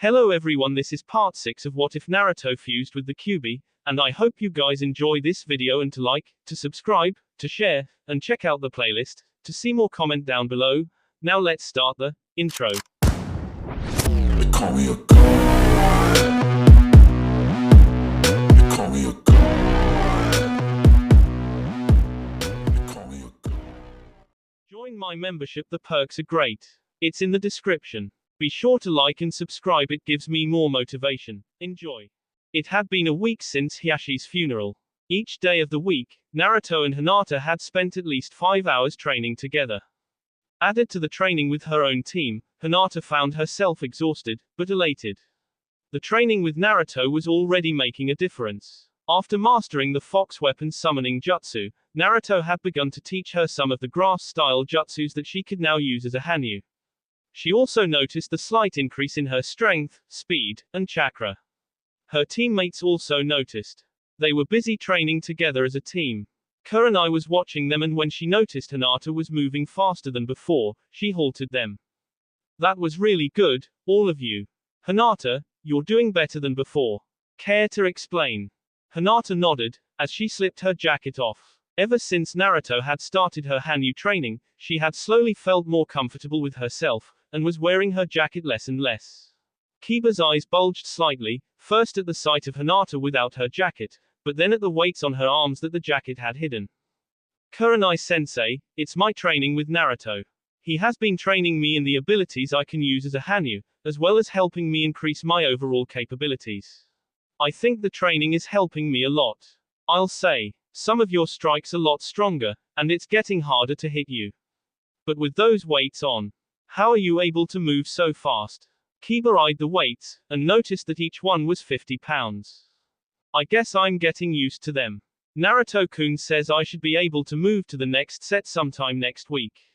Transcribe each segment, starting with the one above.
Hello everyone, this is part 6 of What If Naruto fused with the Kyuubi, and I hope you guys enjoy this video and to like, to subscribe, to share, and check out the playlist, to see more comment down below. Now let's start the intro. They call me a god. They call me a god. They call me a god. Join my membership, the perks are great. It's in the description. Be sure to like and subscribe, it gives me more motivation. Enjoy. It had been a week since Hiyashi's funeral. Each day of the week, Naruto and Hinata had spent at least 5 hours training together. Added to the training with her own team, Hinata found herself exhausted, but elated. The training with Naruto was already making a difference. After mastering the fox weapon summoning jutsu, Naruto had begun to teach her some of the grass-style jutsus that she could now use as a Hanyu. She also noticed the slight increase in her strength, speed, and chakra. Her teammates also noticed. They were busy training together as a team. Kurenai was watching them, and when she noticed Hinata was moving faster than before, she halted them. That was really good, all of you. Hinata, you're doing better than before. Care to explain? Hinata nodded, as she slipped her jacket off. Ever since Naruto had started her Hanyu training, she had slowly felt more comfortable with herself, and was wearing her jacket less and less. Kiba's eyes bulged slightly, first at the sight of Hinata without her jacket, but then at the weights on her arms that the jacket had hidden. Kurenai-sensei, it's my training with Naruto. He has been training me in the abilities I can use as a Hanyu, as well as helping me increase my overall capabilities. I think the training is helping me a lot. I'll say, some of your strikes are a lot stronger, and it's getting harder to hit you. But with those weights on, how are you able to move so fast? Kiba eyed the weights, and noticed that each one was 50 pounds. I guess I'm getting used to them. Naruto-kun says I should be able to move to the next set sometime next week.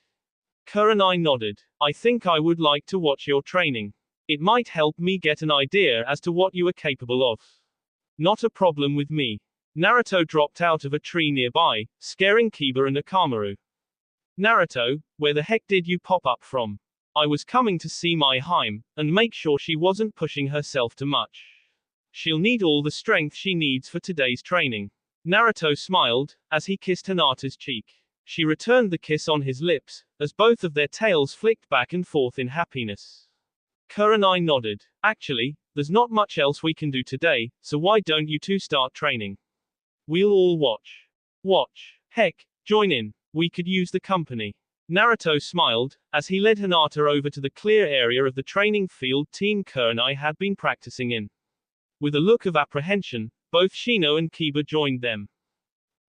Kurenai nodded. I think I would like to watch your training. It might help me get an idea as to what you are capable of. Not a problem with me. Naruto dropped out of a tree nearby, scaring Kiba and Akamaru. Naruto, where the heck did you pop up from? I was coming to see my Hime, and make sure she wasn't pushing herself too much. She'll need all the strength she needs for today's training. Naruto smiled, as he kissed Hinata's cheek. She returned the kiss on his lips, as both of their tails flicked back and forth in happiness. Kurenai nodded. Actually, there's not much else we can do today, so why don't you two start training? We'll all watch. Watch. Heck, join in. We could use the company. Naruto smiled, as he led Hinata over to the clear area of the training field Team Kurenai had been practicing in. With a look of apprehension, both Shino and Kiba joined them.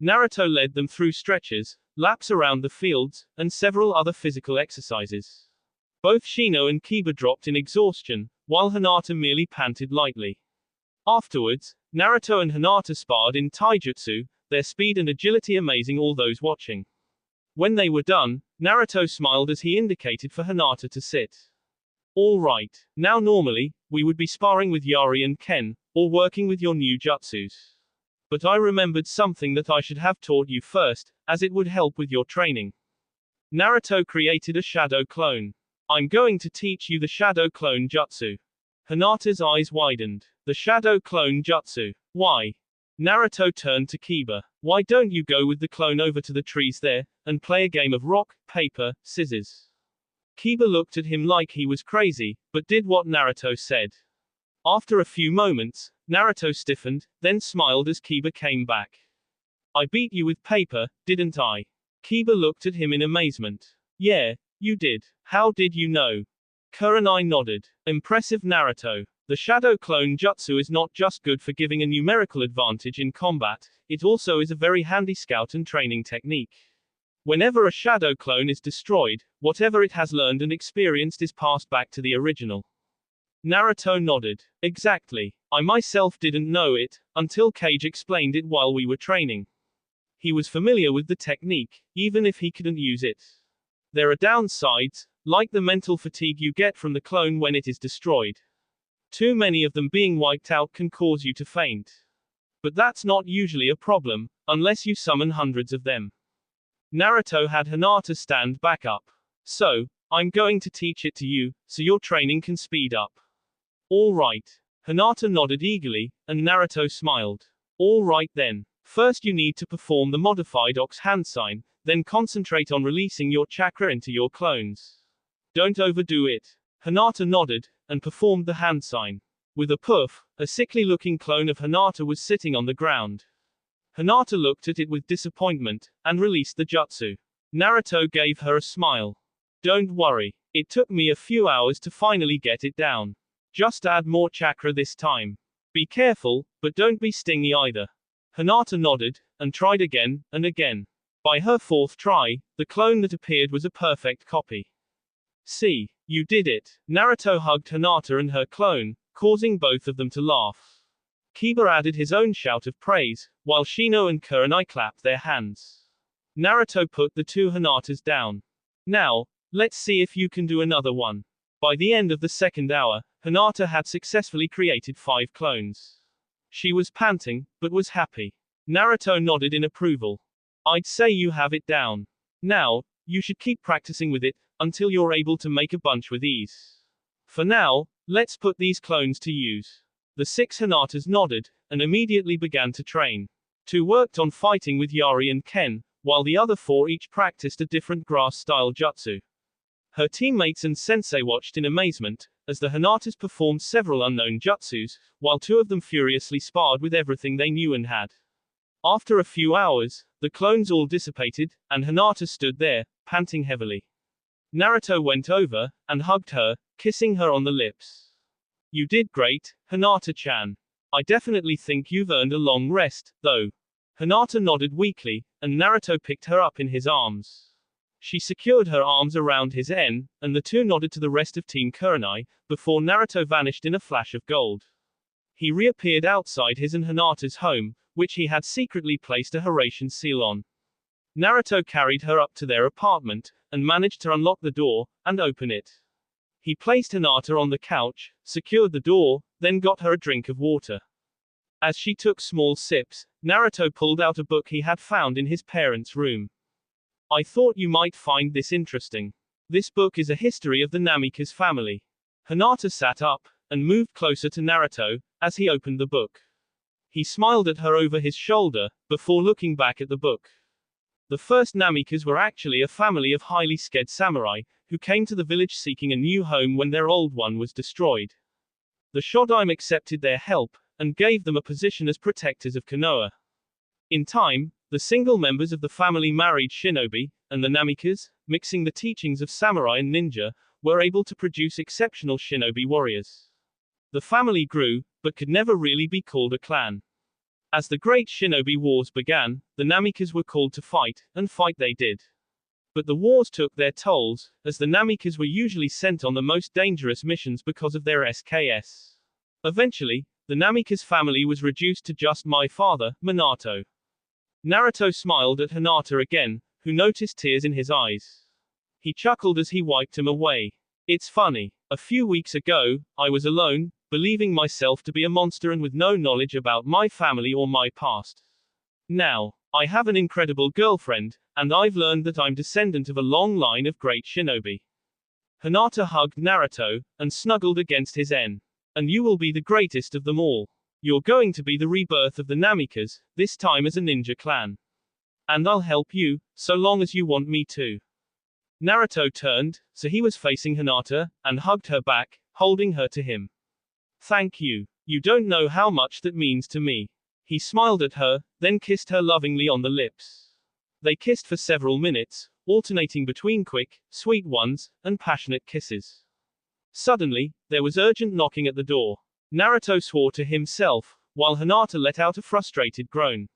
Naruto led them through stretches, laps around the fields, and several other physical exercises. Both Shino and Kiba dropped in exhaustion, while Hinata merely panted lightly. Afterwards, Naruto and Hinata sparred in taijutsu, their speed and agility amazing all those watching. When they were done, Naruto smiled as he indicated for Hinata to sit. All right, now normally, we would be sparring with Yari and Ken, or working with your new jutsus. But I remembered something that I should have taught you first, as it would help with your training. Naruto created a shadow clone. I'm going to teach you the shadow clone jutsu. Hinata's eyes widened. The shadow clone jutsu. Why? Naruto turned to Kiba. Why don't you go with the clone over to the trees there, and play a game of rock, paper, scissors? Kiba looked at him like he was crazy, but did what Naruto said. After a few moments, Naruto stiffened, then smiled as Kiba came back. I beat you with paper, didn't I? Kiba looked at him in amazement. Yeah, you did. How did you know? Kurenai nodded. Impressive, Naruto. The shadow clone jutsu is not just good for giving a numerical advantage in combat, it also is a very handy scout and training technique. Whenever a shadow clone is destroyed, whatever it has learned and experienced is passed back to the original. Naruto nodded. Exactly. I myself didn't know it, until Kage explained it while we were training. He was familiar with the technique, even if he couldn't use it. There are downsides, like the mental fatigue you get from the clone when it is destroyed. Too many of them being wiped out can cause you to faint. But that's not usually a problem, unless you summon hundreds of them. Naruto had Hinata stand back up. So, I'm going to teach it to you, so your training can speed up. All right. Hinata nodded eagerly, and Naruto smiled. All right then. First you need to perform the modified ox hand sign, then concentrate on releasing your chakra into your clones. Don't overdo it. Hinata nodded, and performed the hand sign. With a puff, a sickly-looking clone of Hinata was sitting on the ground. Hinata looked at it with disappointment, and released the jutsu. Naruto gave her a smile. Don't worry. It took me a few hours to finally get it down. Just add more chakra this time. Be careful, but don't be stingy either. Hinata nodded, and tried again, and again. By her fourth try, the clone that appeared was a perfect copy. See, you did it. Naruto hugged Hinata and her clone, causing both of them to laugh. Kiba added his own shout of praise, while Shino and Kurenai clapped their hands. Naruto put the two Hinatas down. Now, let's see if you can do another one. By the end of the second hour, Hinata had successfully created 5 clones. She was panting, but was happy. Naruto nodded in approval. I'd say you have it down. Now, you should keep practicing with it, until you're able to make a bunch with ease. For now, let's put these clones to use. The 6 Hinatas nodded, and immediately began to train. 2 worked on fighting with Yari and Ken, while the other 4 each practiced a different grass-style jutsu. Her teammates and sensei watched in amazement, as the Hinatas performed several unknown jutsus, while 2 of them furiously sparred with everything they knew and had. After a few hours, the clones all dissipated, and Hinata stood there, panting heavily. Naruto went over, and hugged her, kissing her on the lips. You did great, Hinata-chan. I definitely think you've earned a long rest, though. Hinata nodded weakly, and Naruto picked her up in his arms. She secured her arms around his en, and the two nodded to the rest of Team Kurenai, before Naruto vanished in a flash of gold. He reappeared outside his and Hinata's home, which he had secretly placed a Hiraishin seal on. Naruto carried her up to their apartment, and managed to unlock the door, and open it. He placed Hinata on the couch, secured the door, then got her a drink of water. As she took small sips, Naruto pulled out a book he had found in his parents' room. I thought you might find this interesting. This book is a history of the Namikaze family. Hinata sat up, and moved closer to Naruto, as he opened the book. He smiled at her over his shoulder, before looking back at the book. The first Namikaze were actually a family of highly skilled samurai, who came to the village seeking a new home when their old one was destroyed. The Shodaime accepted their help, and gave them a position as protectors of Konoha. In time, the single members of the family married shinobi, and the Namikaze, mixing the teachings of samurai and ninja, were able to produce exceptional shinobi warriors. The family grew, but could never really be called a clan. As the Great Shinobi Wars began, the Namikaze were called to fight, and fight they did. But the wars took their tolls, as the Namikaze were usually sent on the most dangerous missions because of their SKS. Eventually, the Namikaze family was reduced to just my father, Minato. Naruto smiled at Hinata again, who noticed tears in his eyes. He chuckled as he wiped them away. It's funny. A few weeks ago, I was alone, believing myself to be a monster and with no knowledge about my family or my past. Now, I have an incredible girlfriend, and I've learned that I'm descendant of a long line of great shinobi. Hinata hugged Naruto, and snuggled against his en. And you will be the greatest of them all. You're going to be the rebirth of the Namikaze, this time as a ninja clan. And I'll help you, so long as you want me to. Naruto turned, so he was facing Hinata, and hugged her back, holding her to him. Thank you. You don't know how much that means to me. He smiled at her, then kissed her lovingly on the lips. They kissed for several minutes, alternating between quick, sweet ones, and passionate kisses. Suddenly, there was urgent knocking at the door. Naruto swore to himself, while Hinata let out a frustrated groan.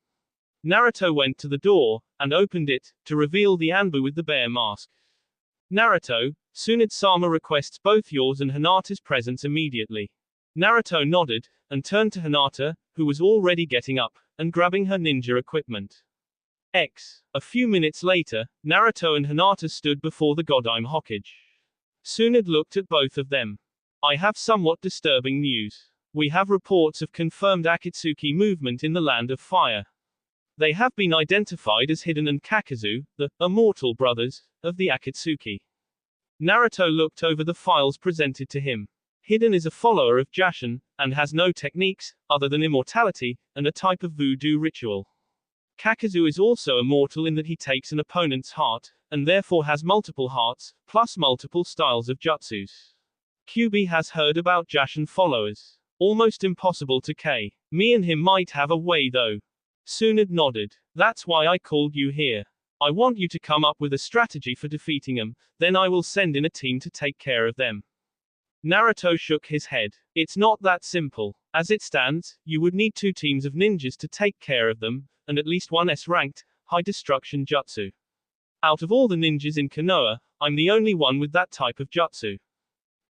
Naruto went to the door, and opened it, to reveal the Anbu with the bear mask. Naruto, Tsunade-sama requests both yours and Hinata's presence immediately. Naruto nodded, and turned to Hinata, who was already getting up, and grabbing her ninja equipment. A few minutes later, Naruto and Hinata stood before the Godaime Hokage. Tsunade looked at both of them. I have somewhat disturbing news. We have reports of confirmed Akatsuki movement in the Land of Fire. They have been identified as Hiden and Kakazu, the immortal brothers of the Akatsuki. Naruto looked over the files presented to him. Hidden is a follower of Jashin, and has no techniques, other than immortality, and a type of voodoo ritual. Kakazu is also immortal in that he takes an opponent's heart, and therefore has multiple hearts, plus multiple styles of jutsus. Kyuubi has heard about Jashin followers. Almost impossible to K. Me and him might have a way though. Tsunade nodded. That's why I called you here. I want you to come up with a strategy for defeating them, then I will send in a team to take care of them. Naruto shook his head. It's not that simple. As it stands, you would need 2 teams of ninjas to take care of them, and at least one S-ranked, high destruction jutsu. Out of all the ninjas in Konoha, I'm the only one with that type of jutsu.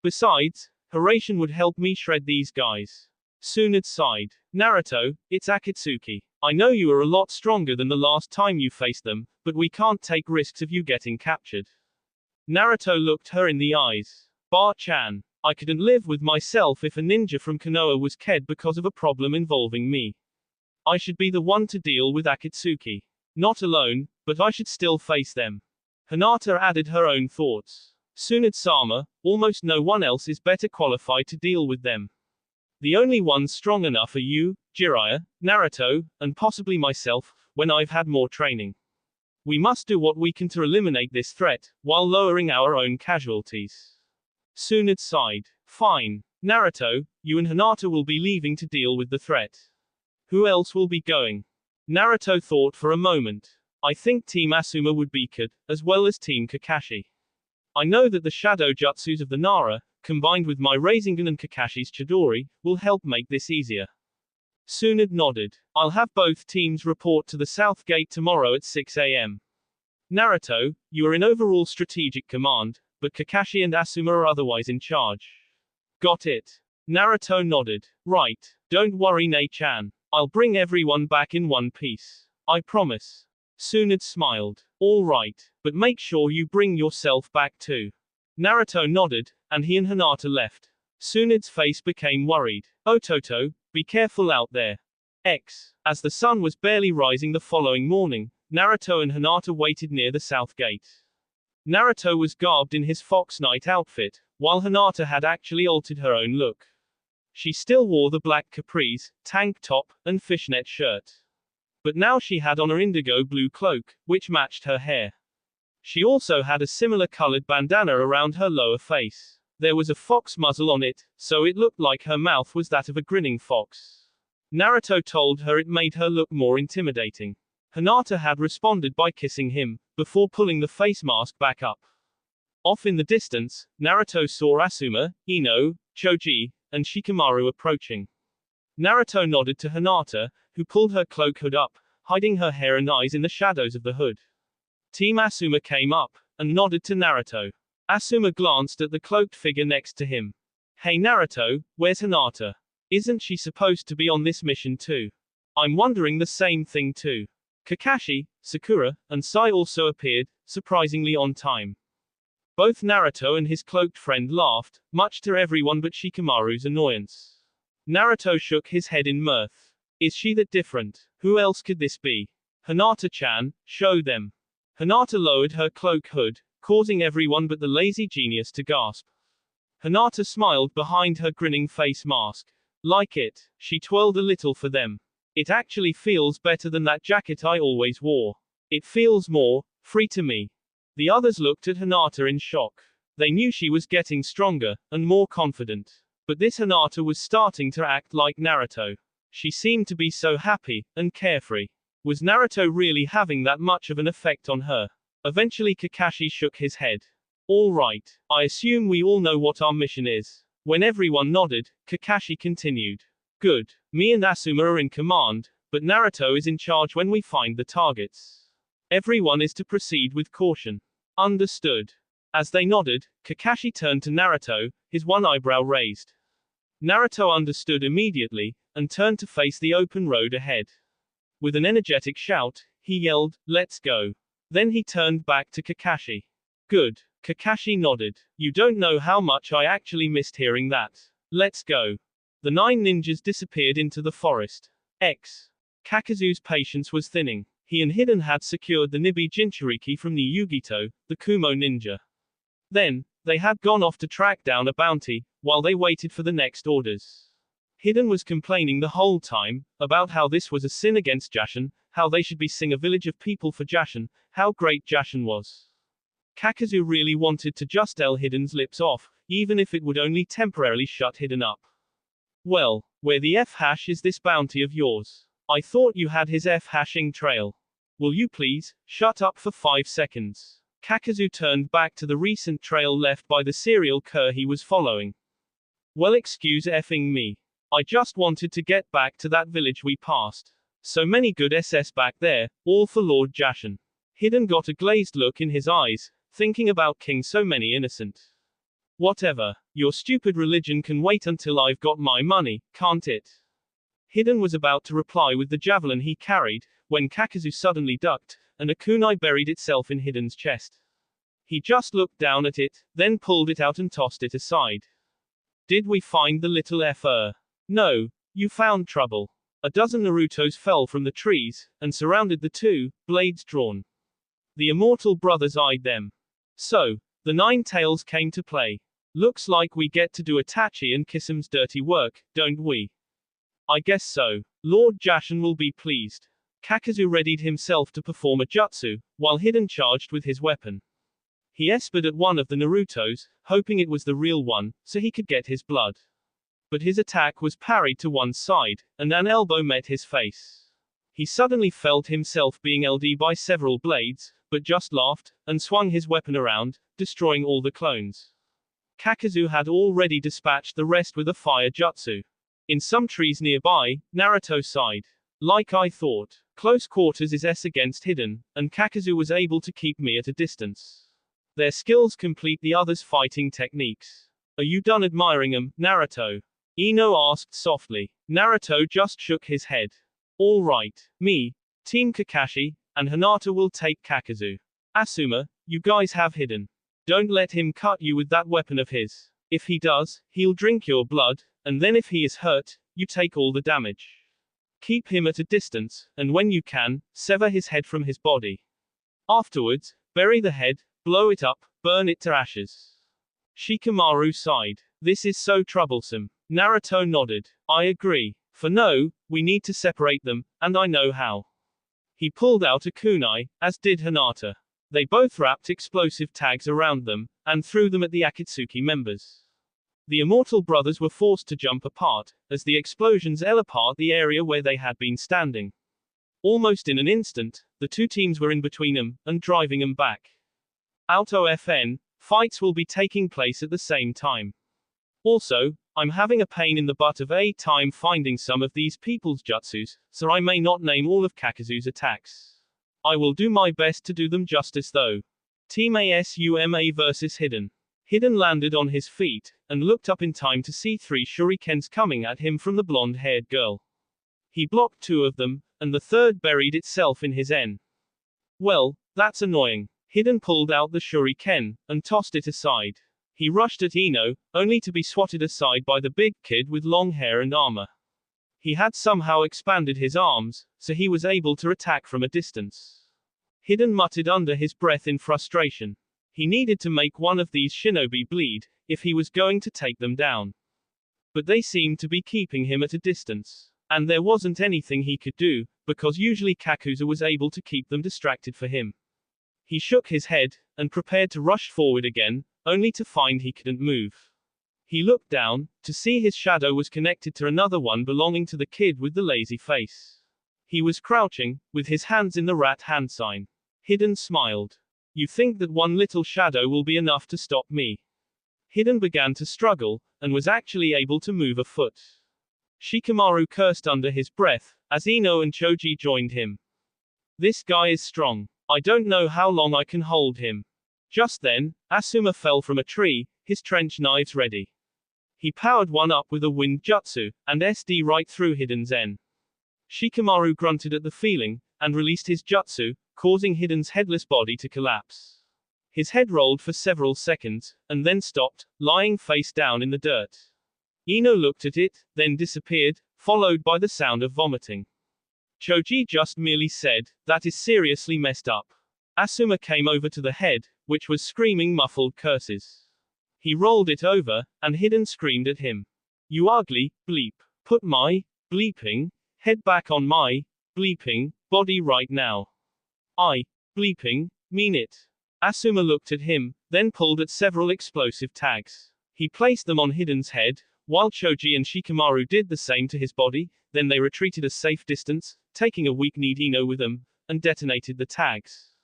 Besides, Hiraishin would help me shred these guys. Tsunade sighed. Naruto, it's Akatsuki. I know you are a lot stronger than the last time you faced them, but we can't take risks of you getting captured. Naruto looked her in the eyes. Ba-chan. I couldn't live with myself if a ninja from Konoha was killed because of a problem involving me. I should be the one to deal with Akatsuki. Not alone, but I should still face them. Hinata added her own thoughts. Tsunade-sama, almost no one else is better qualified to deal with them. The only ones strong enough are you, Jiraiya, Naruto, and possibly myself, when I've had more training. We must do what we can to eliminate this threat, while lowering our own casualties. Tsunade sighed. Fine. Naruto, you and Hinata will be leaving to deal with the threat. Who else will be going? Naruto thought for a moment. I think Team Asuma would be good, as well as Team Kakashi. I know that the shadow jutsus of the Nara, combined with my Rasengan and Kakashi's Chidori, will help make this easier. Tsunade nodded. I'll have both teams report to the South Gate tomorrow at 6 a.m. Naruto, you are in overall strategic command, but Kakashi and Asuma are otherwise in charge. Got it. Naruto nodded. Right. Don't worry, Nei-chan. I'll bring everyone back in one piece. I promise. Tsunade smiled. All right, but make sure you bring yourself back too. Naruto nodded, and he and Hinata left. Tsunade's face became worried. Ototo, be careful out there. As the sun was barely rising the following morning, Naruto and Hinata waited near the south gate. Naruto was garbed in his Fox Knight outfit, while Hinata had actually altered her own look. She still wore the black capris, tank top, and fishnet shirt. But now she had on her indigo blue cloak, which matched her hair. She also had a similar colored bandana around her lower face. There was a fox muzzle on it, so it looked like her mouth was that of a grinning fox. Naruto told her it made her look more intimidating. Hinata had responded by kissing him, before pulling the face mask back up. Off in the distance, Naruto saw Asuma, Ino, Choji, and Shikamaru approaching. Naruto nodded to Hinata, who pulled her cloak hood up, hiding her hair and eyes in the shadows of the hood. Team Asuma came up, and nodded to Naruto. Asuma glanced at the cloaked figure next to him. Hey Naruto, where's Hinata? Isn't she supposed to be on this mission too? I'm wondering the same thing too. Kakashi, Sakura, and Sai also appeared, surprisingly on time. Both Naruto and his cloaked friend laughed, much to everyone but Shikamaru's annoyance. Naruto shook his head in mirth. Is she that different? Who else could this be? Hinata-chan, show them. Hinata lowered her cloak hood, causing everyone but the lazy genius to gasp. Hinata smiled behind her grinning face mask. Like it, she twirled a little for them. It actually feels better than that jacket I always wore. It feels more free to me. The others looked at Hinata in shock. They knew she was getting stronger, and more confident. But this Hinata was starting to act like Naruto. She seemed to be so happy, and carefree. Was Naruto really having that much of an effect on her? Eventually Kakashi shook his head. All right, I assume we all know what our mission is. When everyone nodded, Kakashi continued. Good. Me and Asuma are in command, but Naruto is in charge when we find the targets. Everyone is to proceed with caution. Understood. As they nodded, Kakashi turned to Naruto, his one eyebrow raised. Naruto understood immediately, and turned to face the open road ahead. With an energetic shout, he yelled, "Let's go." Then he turned back to Kakashi. Good. Kakashi nodded. You don't know how much I actually missed hearing that. Let's go. The 9 ninjas disappeared into the forest. Kakazu's patience was thinning. He and Hidden had secured the Nibi Jinchuriki from Niyugito, the Kumo ninja. Then, they had gone off to track down a bounty, while they waited for the next orders. Hiden was complaining the whole time, about how this was a sin against Jashin, how they should be sing a village of people for Jashin, how great Jashin was. Kakazu really wanted to just tell Hiden's lips off, even if it would only temporarily shut Hiden up. Well, where the F- is this bounty of yours? I thought you had his F-hashing trail. Will you please, shut up for 5 seconds? Kakazu turned back to the recent trail left by the serial cur he was following. Well, excuse effing me. I just wanted to get back to that village we passed. So many good SS back there, all for Lord Jashin. Hiden got a glazed look in his eyes, thinking about King so many innocent. Whatever, your stupid religion can wait until I've got my money, can't it? Hiden was about to reply with the javelin he carried, when Kakazu suddenly ducked, and a kunai buried itself in Hiden's chest. He just looked down at it, then pulled it out and tossed it aside. Did we find the little F-er? No, you found trouble. A dozen Narutos fell from the trees, and surrounded the two, blades drawn. The immortal brothers eyed them. So, the 9 tails came to play. Looks like we get to do Itachi and Kissam's dirty work, don't we? I guess so. Lord Jashin will be pleased. Kakazu readied himself to perform a jutsu, while Hiden charged with his weapon. He espered at one of the Narutos, hoping it was the real one, so he could get his blood. But his attack was parried to one side, and an elbow met his face. He suddenly felt himself being LD by several blades, but just laughed, and swung his weapon around, destroying all the clones. Kakazu had already dispatched the rest with a fire jutsu. In some trees nearby, Naruto sighed. Like I thought. Close quarters is S against Hiden, and Kakazu was able to keep me at a distance. Their skills complete the others' fighting techniques. Are you done admiring them, Naruto? Ino asked softly. Naruto just shook his head. All right, me, Team Kakashi, and Hinata will take Kakazu. Asuma, you guys have Hiden. Don't let him cut you with that weapon of his. If he does, he'll drink your blood, and then if he is hurt, you take all the damage. Keep him at a distance, and when you can, sever his head from his body. Afterwards, bury the head, blow it up, burn it to ashes. Shikamaru sighed. This is so troublesome. Naruto nodded. I agree. For no, we need to separate them, and I know how. He pulled out a kunai, as did Hinata. They both wrapped explosive tags around them, and threw them at the Akatsuki members. The immortal brothers were forced to jump apart, as the explosions ate apart the area where they had been standing. Almost in an instant, the two teams were in between them, and driving them back. Auto FN, fights will be taking place at the same time. Also, I'm having a pain in the butt of a time finding some of these people's jutsus, so I may not name all of Kakazu's attacks. I will do my best to do them justice though. Team ASUMA versus Hiden. Hiden landed on his feet, and looked up in time to see 3 shurikens coming at him from the blonde-haired girl. He blocked 2 of them, and the third buried itself in his N. Well, that's annoying. Hiden pulled out the shuriken, and tossed it aside. He rushed at Ino, only to be swatted aside by the big kid with long hair and armor. He had somehow expanded his arms, so he was able to attack from a distance. Hiden muttered under his breath in frustration. He needed to make one of these shinobi bleed, if he was going to take them down. But they seemed to be keeping him at a distance. And there wasn't anything he could do, because usually Kakuzu was able to keep them distracted for him. He shook his head, and prepared to rush forward again, only to find he couldn't move. He looked down, to see his shadow was connected to another one belonging to the kid with the lazy face. He was crouching, with his hands in the rat hand sign. Hiden smiled. You think that one little shadow will be enough to stop me? Hiden began to struggle, and was actually able to move a foot. Shikamaru cursed under his breath, as Ino and Choji joined him. This guy is strong. I don't know how long I can hold him. Just then, Asuma fell from a tree, his trench knives ready. He powered one up with a wind jutsu, and SD right through Hiden Zen. Shikamaru grunted at the feeling, and released his jutsu, causing Hiden's headless body to collapse. His head rolled for several seconds, and then stopped, lying face down in the dirt. Ino looked at it, then disappeared, followed by the sound of vomiting. Choji just merely said, that is seriously messed up. Asuma came over to the head, which was screaming muffled curses. He rolled it over, and Hiden screamed at him. You ugly bleep. Put my bleeping head back on my bleeping body right now. I bleeping mean it. Asuma looked at him, then pulled at several explosive tags. He placed them on Hiden's head, while Choji and Shikamaru did the same to his body, then they retreated a safe distance, taking a weak-kneed Ino with them, and detonated the tags.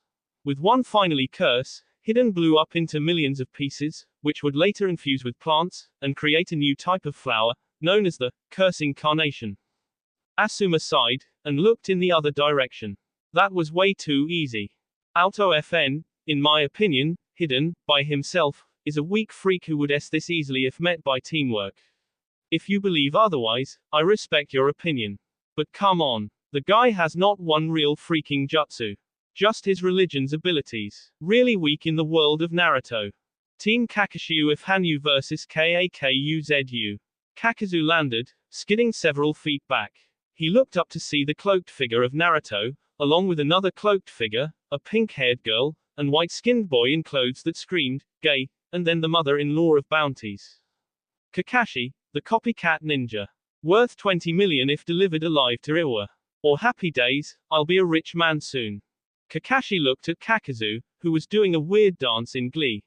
With one finally curse, Hiden blew up into millions of pieces, which would later infuse with plants, and create a new type of flower, known as the cursing carnation. Asuma sighed, and looked in the other direction. That was way too easy. Auto FN, in my opinion, Hiden, by himself, is a weak freak who would S this easily if met by teamwork. If you believe otherwise, I respect your opinion. But come on. The guy has not one real freaking jutsu. Just his religion's abilities. Really weak in the world of Naruto. Team Kakashi if Hanyu vs Kakuzu. Kakazu landed, skidding several feet back. He looked up to see the cloaked figure of Naruto, along with another cloaked figure, a pink-haired girl, and white-skinned boy in clothes that screamed, gay, and then the mother-in-law of bounties. Kakashi, the copycat ninja. Worth 20 million if delivered alive to Iwa. Or happy days, I'll be a rich man soon. Kakashi looked at Kakazu, who was doing a weird dance in glee.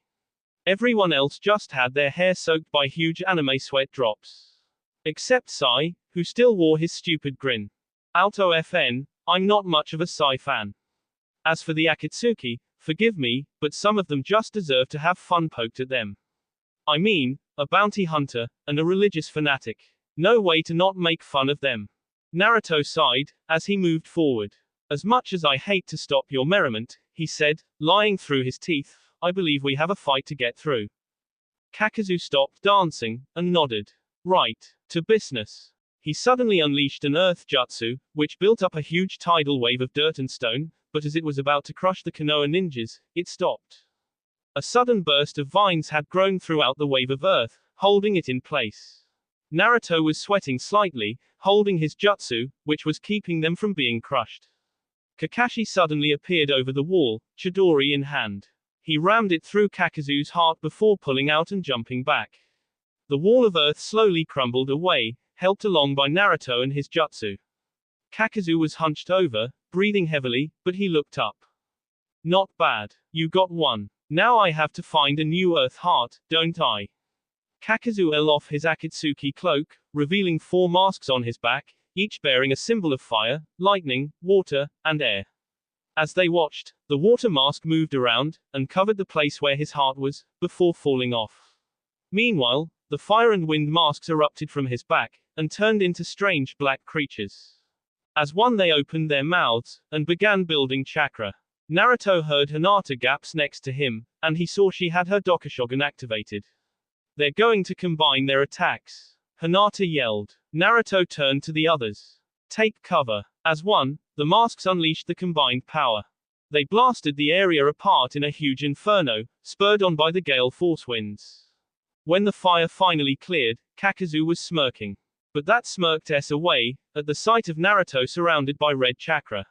Everyone else just had their hair soaked by huge anime sweat drops. Except Sai, who still wore his stupid grin. Auto FN, I'm not much of a Sai fan. As for the Akatsuki, forgive me, but some of them just deserve to have fun poked at them. I mean, a bounty hunter, and a religious fanatic. No way to not make fun of them. Naruto sighed, as he moved forward. As much as I hate to stop your merriment, he said, lying through his teeth, I believe we have a fight to get through. Kakazu stopped dancing, and nodded. Right. To business. He suddenly unleashed an earth jutsu, which built up a huge tidal wave of dirt and stone, but as it was about to crush the Konoha ninjas, it stopped. A sudden burst of vines had grown throughout the wave of earth, holding it in place. Naruto was sweating slightly, holding his jutsu, which was keeping them from being crushed. Kakashi suddenly appeared over the wall, Chidori in hand. He rammed it through Kakazu's heart before pulling out and jumping back. The wall of earth slowly crumbled away, helped along by Naruto and his jutsu. Kakazu was hunched over, breathing heavily, but he looked up. Not bad. You got one. Now I have to find a new earth heart, don't I? Kakazu fell off his Akatsuki cloak, revealing 4 masks on his back, each bearing a symbol of fire, lightning, water, and air. As they watched, the water mask moved around, and covered the place where his heart was, before falling off. Meanwhile, the fire and wind masks erupted from his back, and turned into strange black creatures. As one they opened their mouths, and began building chakra. Naruto heard Hinata gaps next to him, and he saw she had her Dokashogun activated. They're going to combine their attacks. Hinata yelled. Naruto turned to the others. Take cover. As one, the masks unleashed the combined power. They blasted the area apart in a huge inferno, spurred on by the gale force winds. When the fire finally cleared, Kakazu was smirking. But that smirked away, at the sight of Naruto surrounded by red chakra.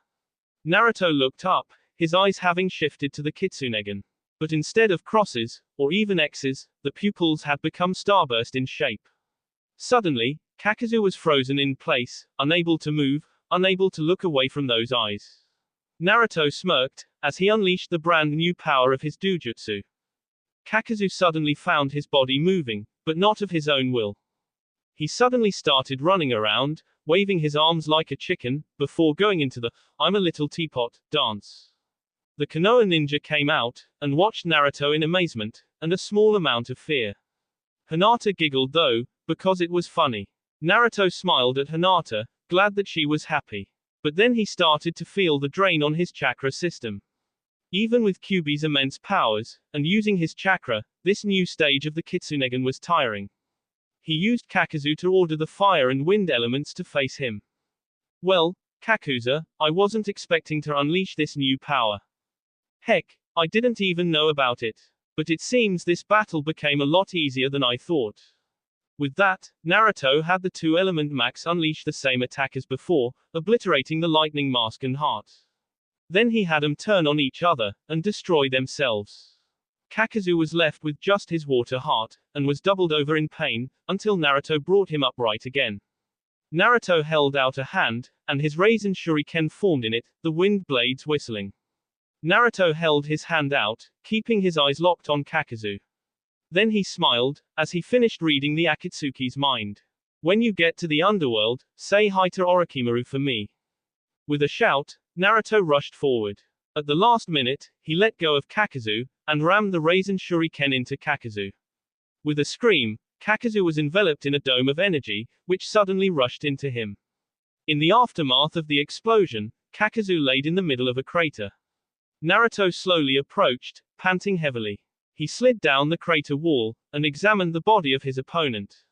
Naruto looked up, his eyes having shifted to the Kitsunegan. But instead of crosses, or even X's, the pupils had become starburst in shape. Suddenly, Kakazu was frozen in place, unable to move, unable to look away from those eyes. Naruto smirked, as he unleashed the brand new power of his dojutsu. Kakazu suddenly found his body moving, but not of his own will. He suddenly started running around, waving his arms like a chicken, before going into the I'm a little teapot dance. The Konoha ninja came out, and watched Naruto in amazement, and a small amount of fear. Hinata giggled though, because it was funny. Naruto smiled at Hinata, glad that she was happy. But then he started to feel the drain on his chakra system. Even with Kyuubi's immense powers, and using his chakra, this new stage of the Kitsunegan was tiring. He used Kakazu to order the fire and wind elements to face him. Well, Kakuza, I wasn't expecting to unleash this new power. Heck, I didn't even know about it. But it seems this battle became a lot easier than I thought. With that, Naruto had the 2-element max unleash the same attack as before, obliterating the lightning mask and heart. Then he had them turn on each other, and destroy themselves. Kakazu was left with just his water heart, and was doubled over in pain, until Naruto brought him upright again. Naruto held out a hand, and his Raisin Shuriken formed in it, the wind blades whistling. Naruto held his hand out, keeping his eyes locked on Kakazu. Then he smiled, as he finished reading the Akatsuki's mind. When you get to the underworld, say hi to Orochimaru for me. With a shout, Naruto rushed forward. At the last minute, he let go of Kakazu, and rammed the Raisin Shuriken into Kakazu. With a scream, Kakazu was enveloped in a dome of energy, which suddenly rushed into him. In the aftermath of the explosion, Kakazu laid in the middle of a crater. Naruto slowly approached, panting heavily. He slid down the crater wall, and examined the body of his opponent.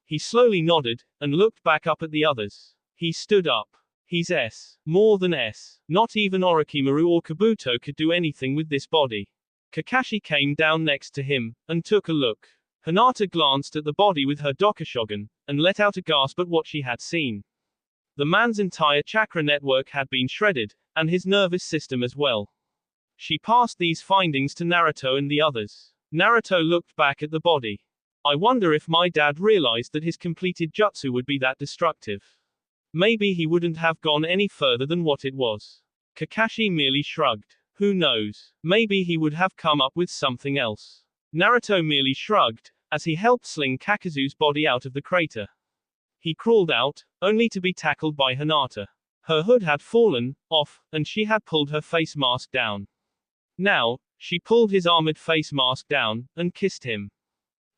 He slowly nodded, and looked back up at the others. He stood up. He's S. More than S. Not even Orochimaru or Kabuto could do anything with this body. Kakashi came down next to him, and took a look. Hinata glanced at the body with her Dokashogun, and let out a gasp at what she had seen. The man's entire chakra network had been shredded, and his nervous system as well. She passed these findings to Naruto and the others. Naruto looked back at the body. I wonder if my dad realized that his completed jutsu would be that destructive. Maybe he wouldn't have gone any further than what it was. Kakashi merely shrugged. Who knows? Maybe he would have come up with something else. Naruto merely shrugged, as he helped sling Kakazu's body out of the crater. He crawled out, only to be tackled by Hinata. Her hood had fallen off, and she had pulled her face mask down. Now, she pulled his armored face mask down, and kissed him.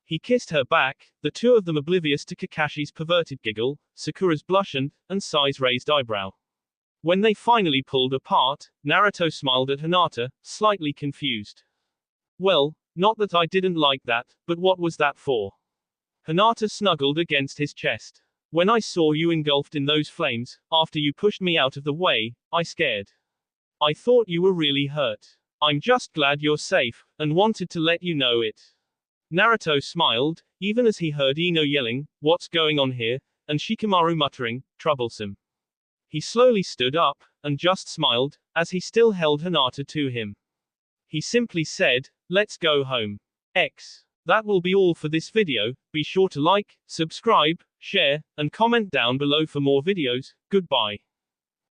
He kissed her back, the two of them oblivious to Kakashi's perverted giggle, Sakura's blush and Sai's raised eyebrow. When they finally pulled apart, Naruto smiled at Hinata, slightly confused. Well, not that I didn't like that, but what was that for? Hinata snuggled against his chest. When I saw you engulfed in those flames, after you pushed me out of the way, I scared. I thought you were really hurt. I'm just glad you're safe, and wanted to let you know it. Naruto smiled, even as he heard Ino yelling, "What's going on here?" and Shikamaru muttering, "Troublesome." He slowly stood up, and just smiled, as he still held Hinata to him. He simply said, "Let's go home." That will be all for this video. Be sure to like, subscribe, share, and comment down below for more videos. Goodbye.